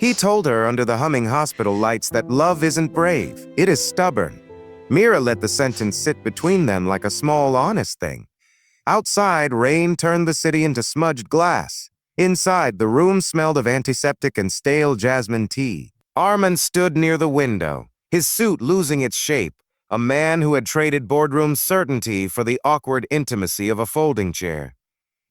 He told her under the humming hospital lights that love isn't brave, it is stubborn. Mira let the sentence sit between them like a small, honest thing. Outside, rain turned the city into smudged glass. Inside, the room smelled of antiseptic and stale jasmine tea. Armand stood near the window, his suit losing its shape, a man who had traded boardroom certainty for the awkward intimacy of a folding chair.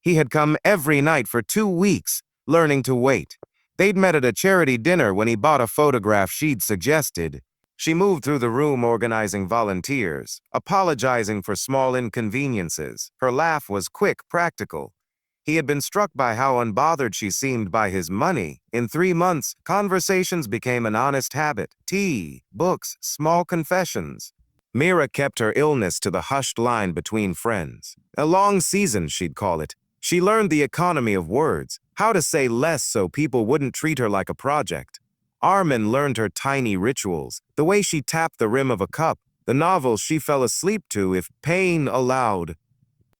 He had come every night for 2 weeks, learning to wait. They'd met at a charity dinner when he bought a photograph she'd suggested. She moved through the room organizing volunteers, apologizing for small inconveniences. Her laugh was quick, practical. He had been struck by how unbothered she seemed by his money. In 3 months, conversations became an honest habit. Tea, books, small confessions. Mira kept her illness to the hushed line between friends. A long season, she'd call it. She learned the economy of words, how to say less so people wouldn't treat her like a project. Armin learned her tiny rituals, the way she tapped the rim of a cup, the novels she fell asleep to if pain allowed.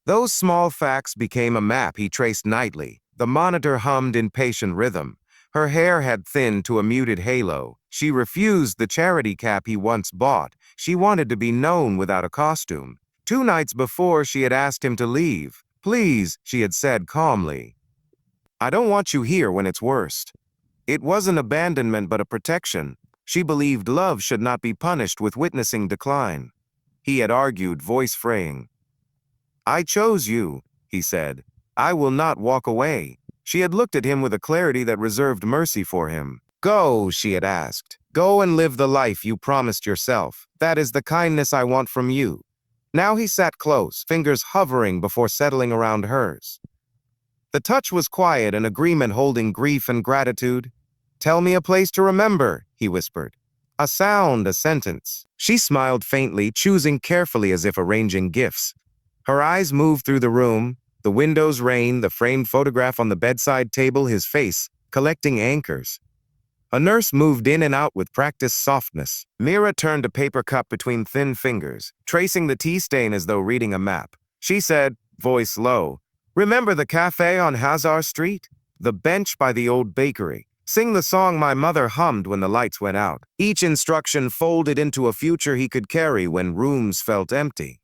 Those small facts became a map he traced nightly. The monitor hummed in patient rhythm. Her hair had thinned to a muted halo. She refused the charity cap he once bought. She wanted to be known without a costume. 2 nights before, she had asked him to leave. "Please," she had said calmly. "I don't want you here when it's worst." It wasn't abandonment but a protection. She believed love should not be punished with witnessing decline. He had argued, voice fraying. "I chose you," he said. "I will not walk away." She had looked at him with a clarity that reserved mercy for him. "Go," she had asked. "Go and live the life you promised yourself. That is the kindness I want from you." Now he sat close, fingers hovering before settling around hers. The touch was quiet, an agreement holding grief and gratitude. "Tell me a place to remember," he whispered. A sound, a sentence. She smiled faintly, choosing carefully as if arranging gifts. Her eyes moved through the room, the windows rain, the framed photograph on the bedside table, his face, collecting anchors. A nurse moved in and out with practiced softness. Mira turned a paper cup between thin fingers, tracing the tea stain as though reading a map. She said, voice low, "Remember the cafe on Hazar Street? The bench by the old bakery. Sing the song my mother hummed when the lights went out." Each instruction folded into a future he could carry when rooms felt empty.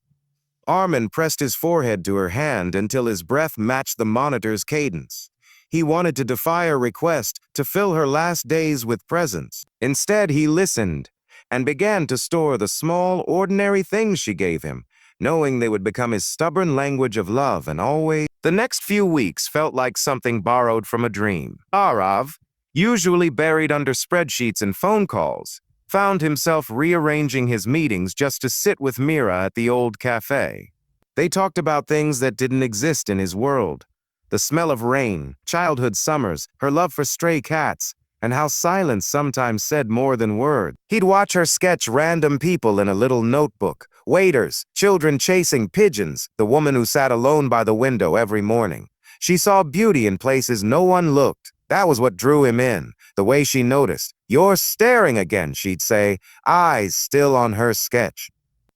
Armin pressed his forehead to her hand until his breath matched the monitor's cadence. He wanted to defy her request, to fill her last days with presence. Instead, he listened and began to store the small, ordinary things she gave him, knowing they would become his stubborn language of love and always. The next few weeks felt like something borrowed from a dream. Arav, usually buried under spreadsheets and phone calls, found himself rearranging his meetings just to sit with Mira at the old cafe. They talked about things that didn't exist in his world. The smell of rain, childhood summers, her love for stray cats, and how silence sometimes said more than words. He'd watch her sketch random people in a little notebook, waiters, children chasing pigeons, the woman who sat alone by the window every morning. She saw beauty in places no one looked. That was what drew him in, the way she noticed. "You're staring again," she'd say, eyes still on her sketch.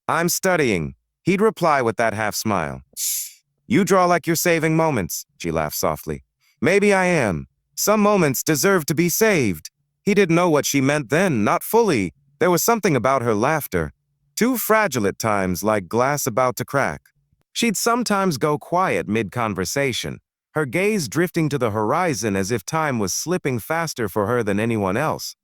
"I'm studying," he'd reply with that half-smile. "You draw like you're saving moments," she laughed softly. "Maybe I am. Some moments deserve to be saved." He didn't know what she meant then, not fully. There was something about her laughter, too fragile at times, like glass about to crack. She'd sometimes go quiet mid-conversation, her gaze drifting to the horizon as if time was slipping faster for her than anyone else.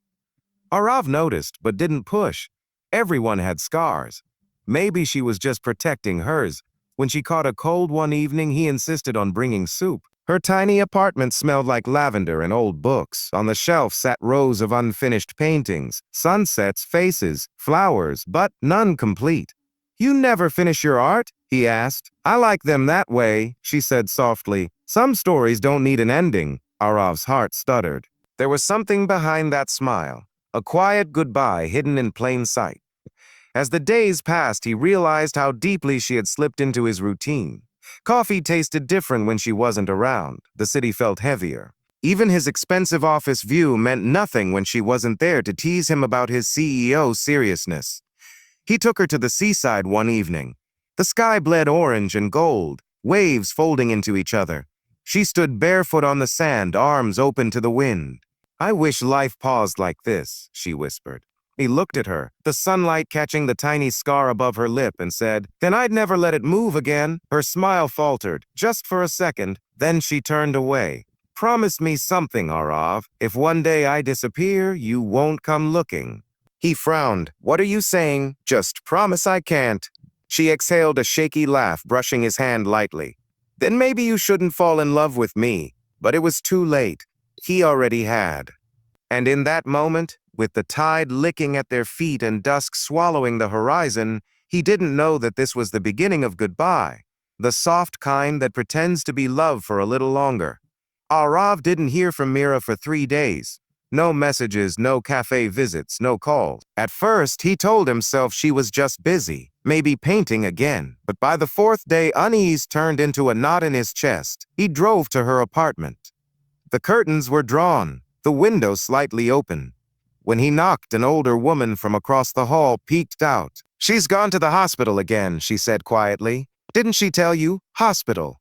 Arav noticed, but didn't push. Everyone had scars. Maybe she was just protecting hers. When she caught a cold one evening, he insisted on bringing soup. Her tiny apartment smelled like lavender and old books. On the shelf sat rows of unfinished paintings, sunsets, faces, flowers, but none complete. "You never finish your art?" he asked. "I like them that way," she said softly. "Some stories don't need an ending." Arav's heart stuttered. There was something behind that smile, a quiet goodbye hidden in plain sight. As the days passed, he realized how deeply she had slipped into his routine. Coffee tasted different when she wasn't around. The city felt heavier. Even his expensive office view meant nothing when she wasn't there to tease him about his CEO seriousness. He took her to the seaside one evening. The sky bled orange and gold, waves folding into each other. She stood barefoot on the sand, arms open to the wind. I wish life paused like this, she whispered. He looked at her, the sunlight catching the tiny scar above her lip, and said, "Then I'd never let it move again." Her smile faltered, just for a second, then she turned away. "Promise me something, Arav. If one day I disappear, you won't come looking." He frowned. "What are you saying? Just promise I can't." She exhaled a shaky laugh, brushing his hand lightly. "Then maybe you shouldn't fall in love with me." But it was too late. He already had. And in that moment, with the tide licking at their feet and dusk swallowing the horizon, he didn't know that this was the beginning of goodbye, the soft kind that pretends to be love for a little longer. Arav didn't hear from Mira for 3 days. No messages, no cafe visits, no calls. At first, he told himself she was just busy, maybe painting again. But by the 4th day, unease turned into a knot in his chest. He drove to her apartment. The curtains were drawn, the window slightly open. When he knocked, an older woman from across the hall peeked out. "She's gone to the hospital again," she said quietly. "Didn't she tell you? Hospital."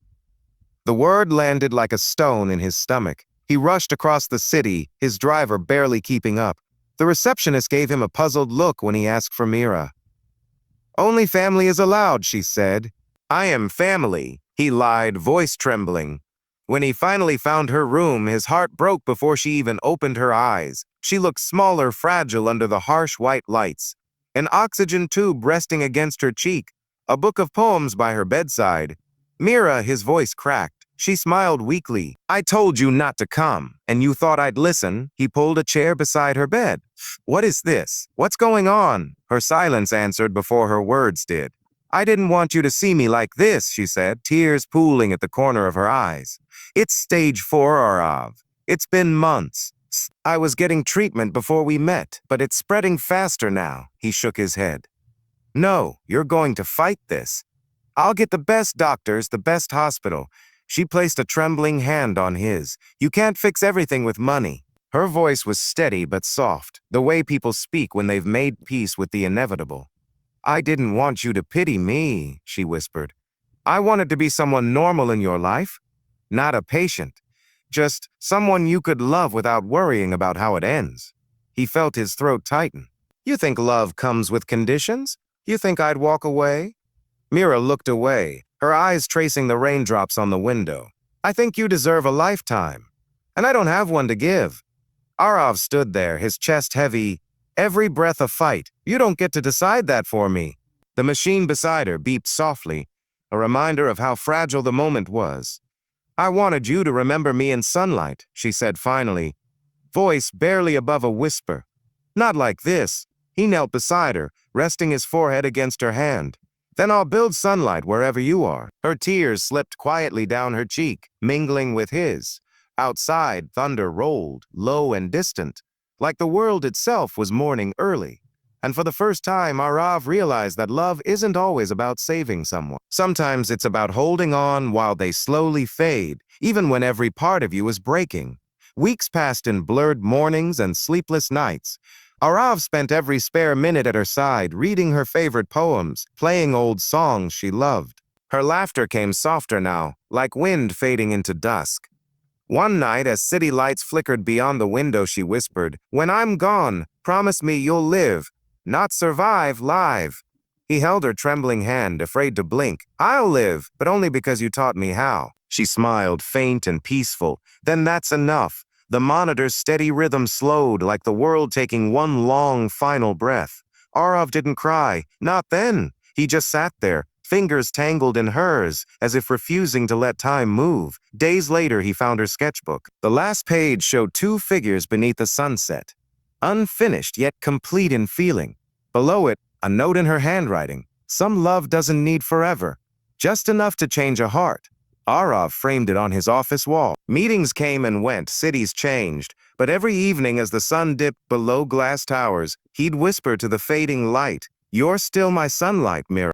The word landed like a stone in his stomach. He rushed across the city, his driver barely keeping up. The receptionist gave him a puzzled look when he asked for Mira. "Only family is allowed," she said. "I am family," he lied, voice trembling. When he finally found her room, his heart broke before she even opened her eyes. She looked smaller, fragile under the harsh white lights. An oxygen tube resting against her cheek, a book of poems by her bedside. "Mira," his voice cracked. She smiled weakly. "I told you not to come, and you thought I'd listen." He pulled a chair beside her bed. "What is this? What's going on?" Her silence answered before her words did. "I didn't want you to see me like this," she said, tears pooling at the corner of her eyes. "It's stage 4, Arav. It's been months. I was getting treatment before we met, but it's spreading faster now." He shook his head. "No, you're going to fight this. I'll get the best doctors, the best hospital." She placed a trembling hand on his. "You can't fix everything with money." Her voice was steady but soft, the way people speak when they've made peace with the inevitable. "I didn't want you to pity me," she whispered. "I wanted to be someone normal in your life, not a patient. Just someone you could love without worrying about how it ends." He felt his throat tighten. "You think love comes with conditions? You think I'd walk away?" Mira looked away, her eyes tracing the raindrops on the window. "I think you deserve a lifetime, and I don't have one to give." Arav stood there, his chest heavy. "Every breath a fight. You don't get to decide that for me." The machine beside her beeped softly, a reminder of how fragile the moment was. "I wanted you to remember me in sunlight," she said finally, voice barely above a whisper. "Not like this." He knelt beside her, resting his forehead against her hand. "Then I'll build sunlight wherever you are." Her tears slipped quietly down her cheek, mingling with his. Outside, thunder rolled, low and distant, like the world itself was mourning early. And for the first time, Arav realized that love isn't always about saving someone. Sometimes it's about holding on while they slowly fade, even when every part of you is breaking. Weeks passed in blurred mornings and sleepless nights. Arav spent every spare minute at her side, reading her favorite poems, playing old songs she loved. Her laughter came softer now, like wind fading into dusk. One night, as city lights flickered beyond the window, she whispered, "When I'm gone, promise me you'll live. Not survive, live." He held her trembling hand, afraid to blink. "I'll live, but only because you taught me how." She smiled, faint and peaceful. "Then that's enough." The monitor's steady rhythm slowed, like the world taking one long, final breath. Arav didn't cry. Not then. He just sat there, fingers tangled in hers, as if refusing to let time move. Days later, he found her sketchbook. The last page showed 2 figures beneath a sunset, unfinished yet complete in feeling. Below it, a note in her handwriting. "Some love doesn't need forever, just enough to change a heart." Arav framed it on his office wall. Meetings came and went, cities changed, but every evening as the sun dipped below glass towers, he'd whisper to the fading light, "You're still my sunlight, Mira."